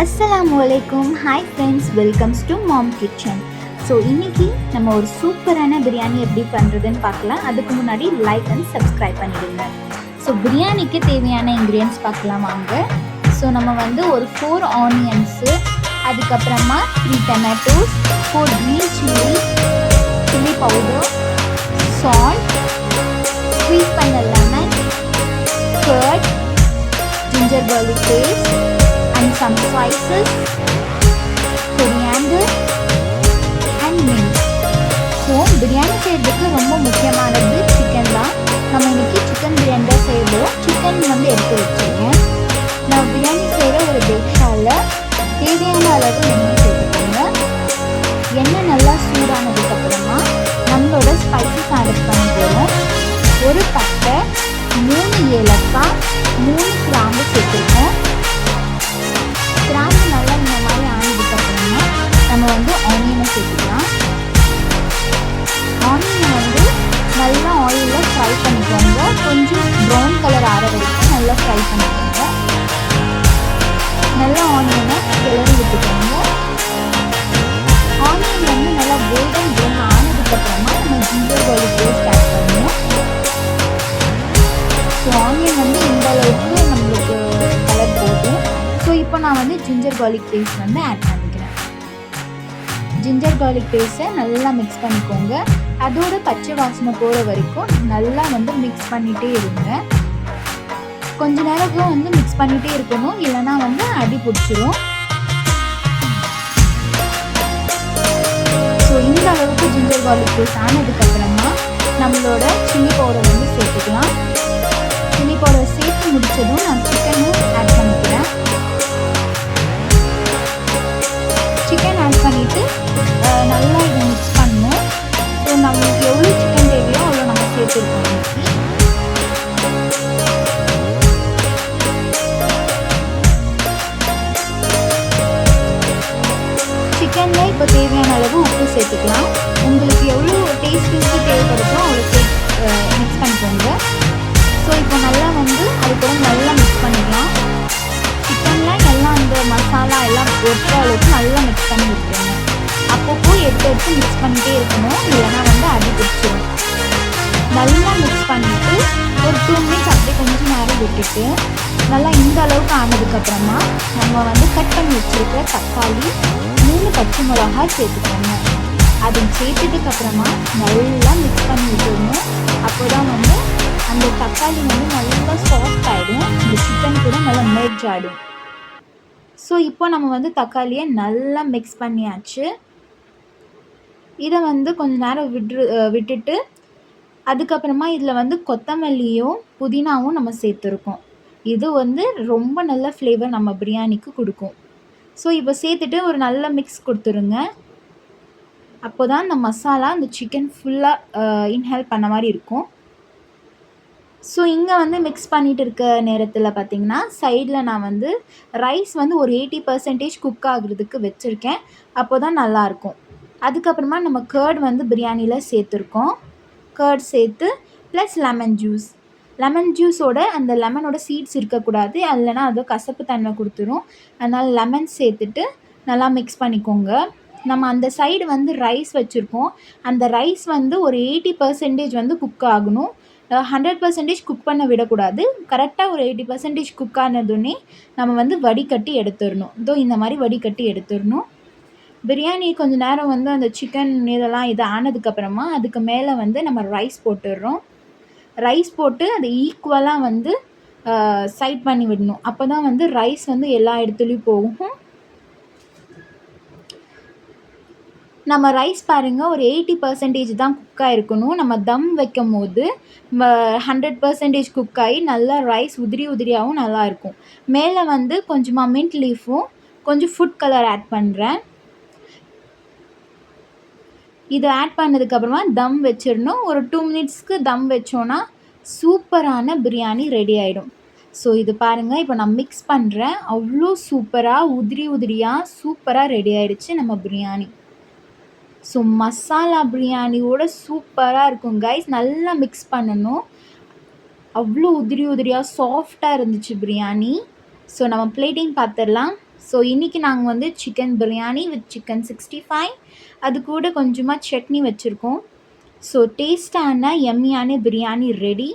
அஸ்ஸலாமு அலைக்கும். Hi friends, welcomes to mom kitchen. So இன்றைக்கி நம்ம ஒரு சூப்பரான பிரியாணி எப்படி பண்ணுறதுன்னு பார்க்கலாம். அதுக்கு முன்னாடி லைக் அண்ட் சப்ஸ்கிரைப் பண்ணிவிடுங்க. ஸோ பிரியாணிக்கு தேவையான இன்க்ரீடியன்ஸ் பார்க்கலாம் வாங்க. ஸோ நம்ம வந்து ஒரு 4 ஆனியன்ஸு, அதுக்கப்புறமா 3 tomatoes, 4 green chilli powder, salt, sweet பண்ண lemon, curd, ginger garlic paste and some spices, coriander and mint. So biryani செய்கிறதுக்கு ரொம்ப முக்கியமானது சிக்கன் தான். நம்ம இன்றைக்கி சிக்கன் பிரியாணி தான் செய்வோம். சிக்கன் வந்து எடுத்து வச்சுருக்கேன். நான் பிரியாணி செய்கிற ஒரு பேக்ஷாவில் தேவையான அளவு எண்ணெய் சேர்த்துக்கோங்க. எண்ணெய் நல்லா சூடானதுக்கப்புறமா நம்மளோட ஸ்பைசஸ் ஆட் பண்ண போகிறோம். ஒரு பட்டை, 3 ஏலக்காய், 3 கிராம்பு சேர்த்துருக்கோம். கிராம்பு நல்லா இந்த மாதிரி ஆனதுக்கப்புறமா நம்ம வந்து ஆனியனை சேர்த்துக்கலாம். ஆனியனை வந்து நல்லா ஆயிலில் ஃப்ரை பண்ணிக்கோங்க. கொஞ்சம் ப்ரௌன் கலர் ஆற வரைக்கும் நல்லா ஃப்ரை பண்ணிக்கோங்க. நல்லா ஆனியனை கிளறி விட்டுக்கோங்க. ஆனியன் வந்து நல்லா கோல்டன் ப்ரௌன் ஆனதுக்கப்புறமா நம்ம ஜிஞ்சர் garlic paste ஆட் பண்ணணும். ஸோ ஆனியன் வந்து இந்த அளவுக்கு நம்மளுக்கு கலர் போதும். ஸோ இப்போ நான் வந்து ஜிஞ்சர் garlic paste வந்து ஆட் பண்ணிக்கிறேன். ஜிஞ்சர் garlic பேஸ்ட்டை நல்லா மிக்ஸ் பண்ணிக்கோங்க. அதோட பச்சை வாசனை போகிற வரைக்கும் நல்லா வந்து மிக்ஸ் பண்ணிகிட்டே இருங்க. கொஞ்ச நேரம் வந்து மிக்ஸ் பண்ணிகிட்டே இருக்கணும், இல்லைனா வந்து அடி பிடிச்சிரும். ஸோ இந்த அளவுக்கு ஜிஞ்சர் garlic பேஸ்ட் ஆனதுக்கப்புறமா நம்மளோட சில்லி பவுடர் வந்து சேர்த்துக்கலாம். சில்லி பவுடர் சேர்த்து முடித்ததும் நான் சிக்கனும் ஆட் பண்ணிக்கிறேன். சிக்கன் ஆட் பண்ணிவிட்டு நல்லா இதை மிக்ஸ் பண்ணணும். ஸோ நம்மளுக்கு எவ்வளோ சிக்கன் தேவையோ அவ்வளோ நம்ம சேர்த்துருக்கோம் இன்னைக்கு. சிக்கனில் இப்போ தேவையான அளவு உப்பு சேர்த்துக்கலாம். உங்களுக்கு எவ்வளோ டேஸ்ட்டுக்கு தேவைப்படுதோ அவ்வளோ மிக்ஸ் பண்ணிக்கோங்க. ஸோ இப்போ நல்லா வந்து அது கூட நல்லா மிக்ஸ் பண்ணிக்கலாம். சிக்கனில் எல்லாம் அந்த மசாலா எல்லாம் ஒட்டுற அளவுக்கு நல்லா மிக்ஸ் பண்ணி விட்டுருங்க. அப்பப்போ எடுத்து மிக்ஸ் பண்ணிகிட்டே இருக்கணும், இல்லைனா வந்து அடி பிடிச்சிடும். நல்லா மிக்ஸ் பண்ணிவிட்டு ஒரு 2 மினிட்ஸ் அப்படியே கொஞ்சம் நேரம் விட்டுட்டு நல்லா இந்த அளவுக்கு ஆனதுக்கப்புறமா நம்ம வந்து கட் பண்ணி வச்சுருக்கிற தக்காளி, 3 பச்சை மிளகாய் சேர்த்துக்கோங்க. அது சேர்த்துட்டுக்கப்புறமா நல்லா மிக்ஸ் பண்ணி விட்டுடணும். அப்போ தான் வந்து அந்த தக்காளி வந்து நல்லா சாஃப்ட் ஆகிடும். இந்த சிக்கன் கூட நல்லா மெர்ஜ் ஆகிடும். ஸோ இப்போ நம்ம வந்து தக்காளியை நல்லா மிக்ஸ் பண்ணியாச்சு. இதை வந்து கொஞ்சம் நேரம் விட்டுட்டு அதுக்கப்புறமா இதில் வந்து கொத்தமல்லியும் புதினாவும் நம்ம சேர்த்துருக்கோம். இது வந்து ரொம்ப நல்ல ஃப்ளேவர் நம்ம பிரியாணிக்கு கொடுக்கும். ஸோ இப்போ சேர்த்துட்டு ஒரு நல்ல மிக்ஸ் கொடுத்துருங்க. அப்போ தான் அந்த மசாலா அந்த சிக்கன் ஃபுல்லாக இன்ஹேல் பண்ண மாதிரி இருக்கும். ஸோ இங்கே வந்து மிக்ஸ் பண்ணிகிட்டு இருக்க நேரத்தில் பார்த்திங்கன்னா சைடில் நான் வந்து ரைஸ் வந்து ஒரு 80% குக் ஆகுறதுக்கு வச்சுருக்கேன். அப்போ தான் நல்லாயிருக்கும். அதுக்கப்புறமா நம்ம கர்ட் வந்து பிரியாணியில் சேர்த்துருக்கோம். கர்ட் சேர்த்து ப்ளஸ் லெமன் ஜூஸோட அந்த லெமனோட சீட்ஸ் இருக்கக்கூடாது, இல்லைனா அது கசப்பு தன்மை கொடுத்துரும். அதனால் லெமன் சேர்த்துட்டு நல்லா மிக்ஸ் பண்ணிக்கோங்க. நம்ம அந்த சைடு வந்து ரைஸ் வச்சுருக்கோம். அந்த ரைஸ் வந்து ஒரு 80% வந்து குக் ஆகணும். 100% குக் பண்ண விடக்கூடாது. கரெக்டாக ஒரு 80% குக் ஆனதுன்னே நம்ம வந்து வடிகட்டி எடுத்துடணும். இந்த மாதிரி வடிகட்டி எடுத்துடணும். பிரியாணி கொஞ்சம் நேரம் வந்து அந்த சிக்கன் இதெல்லாம் இது ஆனதுக்கப்புறமா அதுக்கு மேலே வந்து நம்ம ரைஸ் போட்டுடுறோம். ரைஸ் போட்டு அதை ஈக்குவலாக வந்து சைட் பண்ணி விடணும். அப்போ தான் வந்து ரைஸ் வந்து எல்லா இடத்துலையும் போகும். நம்ம ரைஸ் பாருங்கள், ஒரு 80% தான் குக்காக இருக்கணும். நம்ம தம் வைக்கும் போது 100% குக் ஆகி நல்லா ரைஸ் உதிரியாகவும் நல்லாயிருக்கும். மேலே வந்து கொஞ்சமாக மின்ட் லீஃபும் கொஞ்சம் ஃபுட் கலர் ஆட் பண்ணுறேன். இது ஆட் பண்ணதுக்கப்புறமா தம் வச்சிடணும். ஒரு 2 மினிட்ஸ்க்கு தம் வச்சோன்னா சூப்பரான பிரியாணி ரெடி ஆகிடும். ஸோ இது பாருங்கள், இப்போ நான் மிக்ஸ் பண்ணுறேன். அவ்வளோ சூப்பராக உதிரியாக சூப்பராக ரெடி ஆகிடுச்சு நம்ம பிரியாணி. ஸோ மசாலா பிரியாணியோட சூப்பராக இருக்கும் கைஸ். நல்லா மிக்ஸ் பண்ணணும். அவ்வளோ உதிரியாக சாஃப்டாக இருந்துச்சு பிரியாணி. ஸோ நம்ம பிளேட்டிங் பார்த்துடலாம். ஸோ இன்றைக்கி நாங்கள் வந்து சிக்கன் பிரியாணி வித் சிக்கன் 65 அது கூட கொஞ்சமாக சட்னி வச்சுருக்கோம். ஸோ டேஸ்டான எம்மியான பிரியாணி ரெடி.